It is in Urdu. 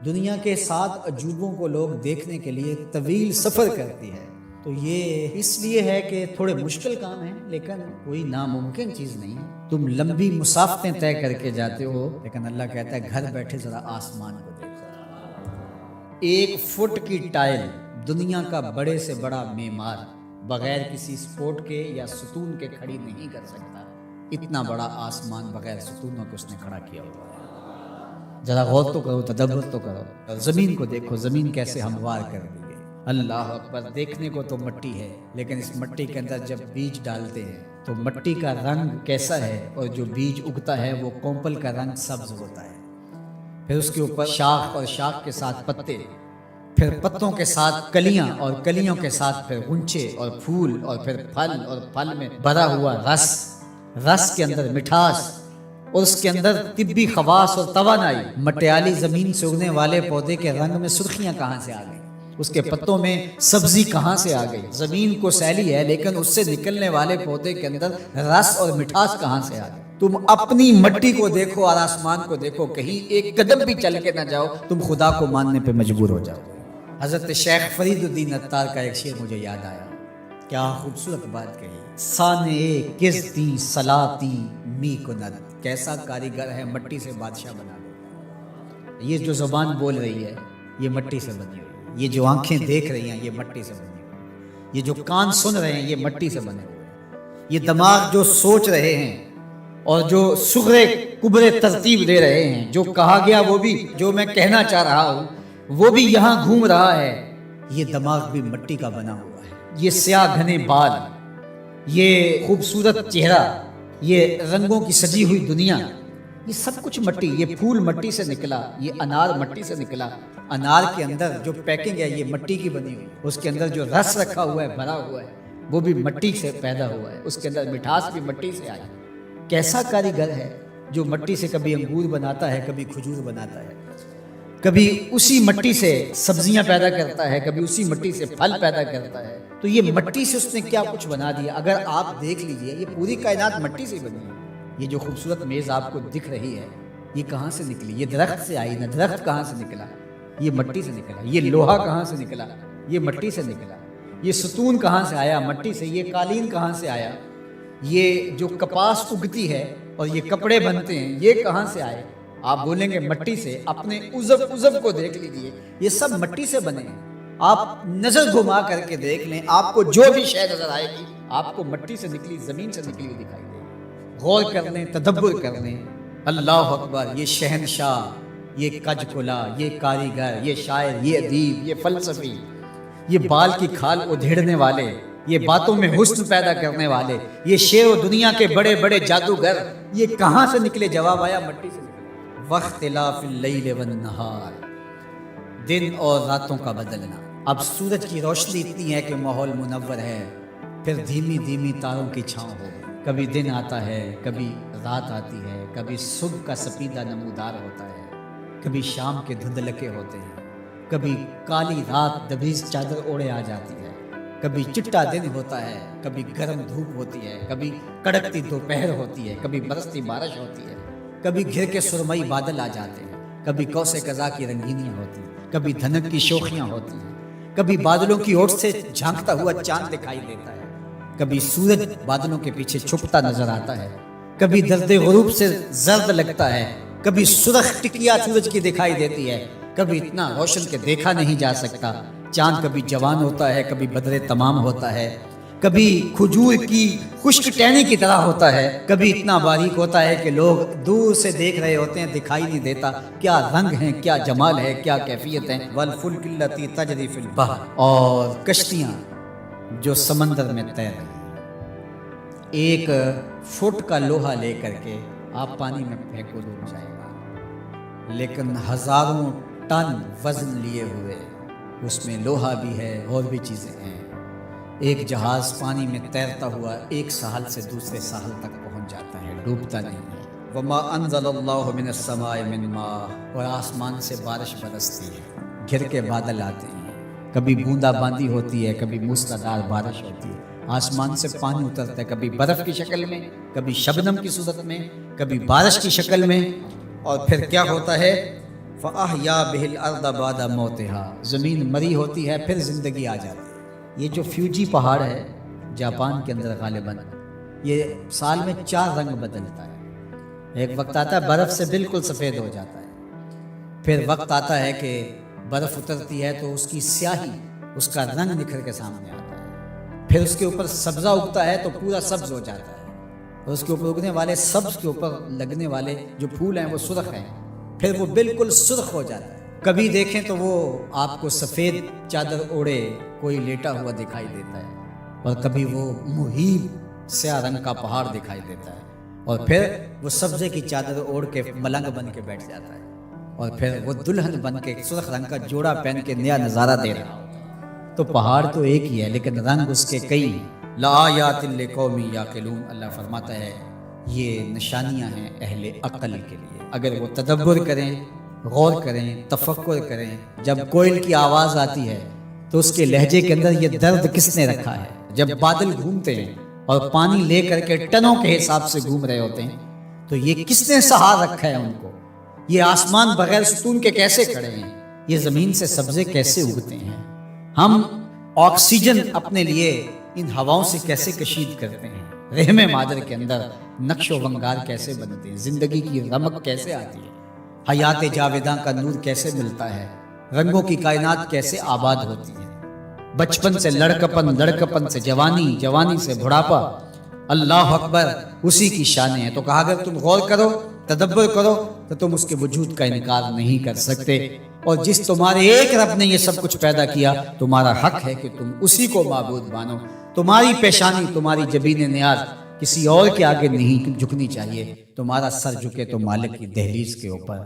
دنیا کے 7 عجوبوں کو لوگ دیکھنے کے لیے طویل سفر کرتی ہے، تو یہ اس لیے ہے کہ تھوڑے مشکل کام ہیں، لیکن کوئی ناممکن چیز نہیں ہے۔ تم لمبی مسافتیں طے کر کے جاتے ہو، لیکن اللہ کہتا ہے گھر بیٹھے ذرا آسمان کو دیکھو۔ 1 فٹ کی ٹائل دنیا کا بڑے سے بڑا معمار بغیر کسی سپورٹ کے یا ستون کے کھڑی نہیں کر سکتا۔ اتنا بڑا آسمان بغیر ستونوں کے اس نے کھڑا کیا ہوا ہے۔ ذرا غور تو کرو، تدبر تو کرو۔ زمین کو دیکھو، زمین کیسے ہموار کر دی ہے۔ اللہ اکبر، دیکھنے کو تو مٹی ہے، لیکن اس مٹی کے اندر جب بیج ڈالتے ہیں تو مٹی کا رنگ کیسا ہے، اور جو بیج اگتا ہے وہ کومپل کا رنگ سبز ہوتا ہے۔ پھر اس کے اوپر شاخ، اور شاخ کے ساتھ پتے، پھر پتوں کے ساتھ کلیاں، اور کلیوں کے ساتھ پھر غنچے اور پھول، اور پھر پھل، اور پھل میں بھرا ہوا رس، رس کے اندر مٹھاس، اور اس کے اندر طبی خواص اور توانائی۔ مٹیالی زمین سے اگنے والے پودے کے رنگ میں سرخیاں کہاں سے آ گئی؟ اس کے پتوں میں سبزی کہاں سے آ گئی؟ زمین کو سیلی ہے، لیکن اس سے نکلنے والے پودے کے اندر رس اور مٹھاس کہاں سے آ گئی؟ تم اپنی مٹی کو دیکھو اور آسمان کو دیکھو، کہیں ایک قدم بھی چل کے نہ جاؤ، تم خدا کو ماننے پہ مجبور ہو جاؤ۔ حضرت شیخ فرید الدین عطار کا ایک شعر مجھے یاد آیا، کیا خوبصورت بات کہی۔ سانے کستی سلاتی می کند، کیسا کاریگر ہے، مٹی سے بادشاہ بنا دیتا ہے۔ یہ جو زبان بول رہی ہے یہ مٹی سے بنی ہوئی ہے، یہ جو آنکھیں دیکھ رہی ہیں یہ مٹی سے بنی ہوئی ہے، یہ جو کان سن رہے ہیں یہ مٹی سے بنے ہوئے ہیں، یہ دماغ جو سوچ رہے ہیں اور جو صغرے کبرے ترتیب دے رہے ہیں، جو کہا گیا وہ بھی، جو میں کہنا چاہ رہا ہوں وہ بھی یہاں گھوم رہا ہے، یہ دماغ بھی مٹی کا بنا ہوا ہے۔ یہ سیاہ گھنے بال، یہ خوبصورت چہرہ، یہ رنگوں کی سجی ہوئی دنیا، یہ سب کچھ مٹی۔ یہ پھول مٹی سے نکلا، یہ انار مٹی سے نکلا۔ انار کے اندر جو پیکنگ ہے یہ مٹی کی بنی ہوئی، اس کے اندر جو رس رکھا ہوا ہے، بھرا ہوا ہے، وہ بھی مٹی سے پیدا ہوا ہے، اس کے اندر مٹھاس بھی مٹی سے آئی۔ کیسا کاریگر ہے جو مٹی سے کبھی انگور بناتا ہے، کبھی کھجور بناتا ہے، کبھی اسی مٹی سے سبزیاں پیدا کرتا ہے، کبھی اسی مٹی سے پھل پیدا کرتا ہے۔ تو یہ مٹی سے اس نے کیا کچھ بنا دیا۔ اگر آپ دیکھ لیجئے یہ پوری کائنات مٹی سے بنی ہے۔ یہ جو خوبصورت میز آپ کو دکھ رہی ہے یہ کہاں سے نکلی؟ یہ درخت سے آئی نہ، درخت کہاں سے نکلا؟ یہ مٹی سے نکلا۔ یہ لوہا کہاں سے نکلا؟ یہ مٹی سے نکلا۔ یہ ستون کہاں سے آیا؟ مٹی سے۔ یہ قالین کہاں سے آیا؟ یہ جو کپاس اگتی ہے اور یہ کپڑے بنتے ہیں یہ کہاں سے آئے؟ آپ بولیں گے مٹی سے۔ اپنے عزب کو دیکھ لیجئے، یہ سب مٹی سے بنے ہیں۔ آپ نظر گھما کر کے دیکھ لیں، آپ کو جو بھی شے نظر آئے گی آپ کو مٹی سے نکلی، زمین سے نکلی ہوئی دکھائی دے گی۔ غور کر لیں، تدبر کر لیں۔ اللہ اکبر، یہ شہنشاہ، یہ کج کلا، یہ کاریگر، یہ شاعر، یہ ادیب، یہ فلسفی، یہ بال کی کھال ادھیڑنے والے، یہ باتوں میں حسن پیدا کرنے والے، یہ شعر و دنیا کے بڑے بڑے جادوگر، یہ کہاں سے نکلے؟ جواب آیا مٹی سے نکلے۔ واختلاف اللیل والنہار، دن اور راتوں کا بدلنا۔ اب سورج کی روشنی اتنی ہے کہ ماحول منور ہے، پھر دھیمی دھیمی تاروں کی چھاؤں ہو گئی۔ کبھی دن آتا ہے، کبھی رات آتی ہے، کبھی صبح کا سپیدہ نمودار ہوتا ہے، کبھی شام کے دھندلکے ہوتے ہیں، کبھی کالی رات دبیز چادر اوڑے آ جاتی ہے، کبھی چٹا دن ہوتا ہے، کبھی گرم دھوپ ہوتی ہے، کبھی کڑکتی دوپہر ہوتی ہے، کبھی برستی بارش ہوتی ہے، کبھی گھر کے سرمئی بادل آ جاتے ہیں، کبھی کوسے قزا کی رنگینیاں ہوتی ہیں، کبھی دھنک کی شوخیاں ہوتی ہیں، کبھی بادلوں کی اوٹ سے جھانکتا ہوا چاند دکھائی دیتا ہے، کبھی سورج بادلوں کے پیچھے چھپتا نظر آتا ہے، کبھی درد غروب سے زرد لگتا ہے، کبھی سرخ ٹکیا سورج کی دکھائی دیتی ہے، کبھی اتنا روشن کہ دیکھا نہیں جا سکتا۔ چاند کبھی جوان ہوتا ہے، کبھی بدر تمام ہوتا ہے، کبھی کھجور کی خشک ٹہنی کی طرح ہوتا ہے، کبھی اتنا باریک ہوتا ہے کہ لوگ دور سے دیکھ رہے ہوتے ہیں، دکھائی نہیں دیتا۔ کیا رنگ ہیں، کیا جمال ہے، کیا کیفیت ہے۔ والفلک التی تجری فی البحر، اور کشتیاں جو سمندر میں تیر رہی ہیں۔ 1 فٹ کا لوہا لے کر کے آپ پانی میں پھینکو ڈوب جائے گا، لیکن ہزاروں ٹن وزن لیے ہوئے اس میں لوہا بھی ہے اور بھی چیزیں ہیں۔ ایک جہاز پانی میں تیرتا ہوا ایک ساحل سے دوسرے ساحل تک پہنچ جاتا ہے، ڈوبتا نہیں ہے۔ وما انزل اللہ من السماء من ماء، اور آسمان سے بارش برستی ہے، گھر کے بادل آتے ہیں، کبھی بوندا باندی ہوتی ہے، کبھی موسلادھار بارش ہوتی ہے، آسمان سے پانی اترتا ہے، کبھی برف کی شکل میں، کبھی شبنم کی صورت میں، کبھی بارش کی شکل میں، اور پھر کیا ہوتا ہے؟ فَأَحْيَا بِهِ الْأَرْضَ بَعْدَ مَوْتِهَا، زمین مری ہوتی ہے پھر زندگی آ جاتی ہے۔ یہ جو فیوجی پہاڑ ہے جاپان کے اندر غالباً، یہ سال میں 4 رنگ بدلتا ہے۔ ایک وقت آتا ہے برف سے بالکل سفید ہو جاتا ہے، پھر وقت آتا ہے کہ برف اترتی ہے تو اس کی سیاہی، اس کا رنگ نکھر کے سامنے آتا ہے، پھر اس کے اوپر سبزہ اگتا ہے تو پورا سبز ہو جاتا ہے، اور اس کے اوپر اگنے والے سبز کے اوپر لگنے والے جو پھول ہیں وہ سرخ ہیں، پھر وہ بالکل سرخ ہو جاتا ہے۔ کبھی دیکھیں تو وہ آپ کو سفید چادر اوڑے کوئی لیٹا ہوا دکھائی دیتا ہے، اور کبھی وہ مہیب سیاہ رنگ کا پہاڑ دکھائی دیتا ہے، اور پھر وہ سبزے کی چادر اوڑھ کے ملنگ بن کے بیٹھ جاتا ہے، اور پھر وہ دلہن بن کے سرخ رنگ کا جوڑا پہن کے نیا نظارہ دے رہا ہوتا ہے۔ تو پہاڑ تو ایک ہی ہے لیکن رنگ اس کے کئی ہیں۔ لآیات لقوم یعقلون، اللہ فرماتا ہے یہ نشانیاں ہیں اہل عقل کے لیے، اگر وہ تدبر کریں، غور کریں، تفکر کریں۔ جب کوئل کی آواز آتی ہے تو اس کے لہجے کے اندر یہ درد کس نے رکھا ہے؟ جب بادل گھومتے ہیں اور پانی لے کر کے ٹنوں کے حساب سے گھوم رہے ہوتے ہیں تو یہ کس نے سہا رکھا ہے ان کو؟ یہ آسمان بغیر ستون کے کیسے کھڑے ہیں؟ یہ زمین سے سبزے کیسے اگتے ہیں؟ ہم آکسیجن اپنے لیے ان ہواؤں سے کیسے کشید کرتے ہیں؟ رحم مادر کے اندر نقش و ونگار کیسے بنتے ہیں؟ زندگی کی رمق کیسے آتی ہے؟ حیات جاویداں کا نور کیسے ملتا ہے؟ رنگوں کی کائنات کیسے آباد ہوتی ہے؟ بچپن سے لڑکپن، لڑکپن سے جوانی، جوانی سے بڑھاپا، اللہ اکبر، اسی کی شانیں ہیں۔ تو کہا اگر تم غور کرو، تدبر کرو تو تم اس کے وجود کا انکار نہیں کر سکتے، اور جس تمہارے ایک رب نے یہ سب کچھ پیدا کیا، تمہارا حق ہے کہ تم اسی کو معبود مانو۔ تمہاری پیشانی، تمہاری جبین نیاز کسی اور کے آگے نہیں جھکنی چاہیے، تمہارا سر جھکے تو مالک کی دہلیز کے اوپر۔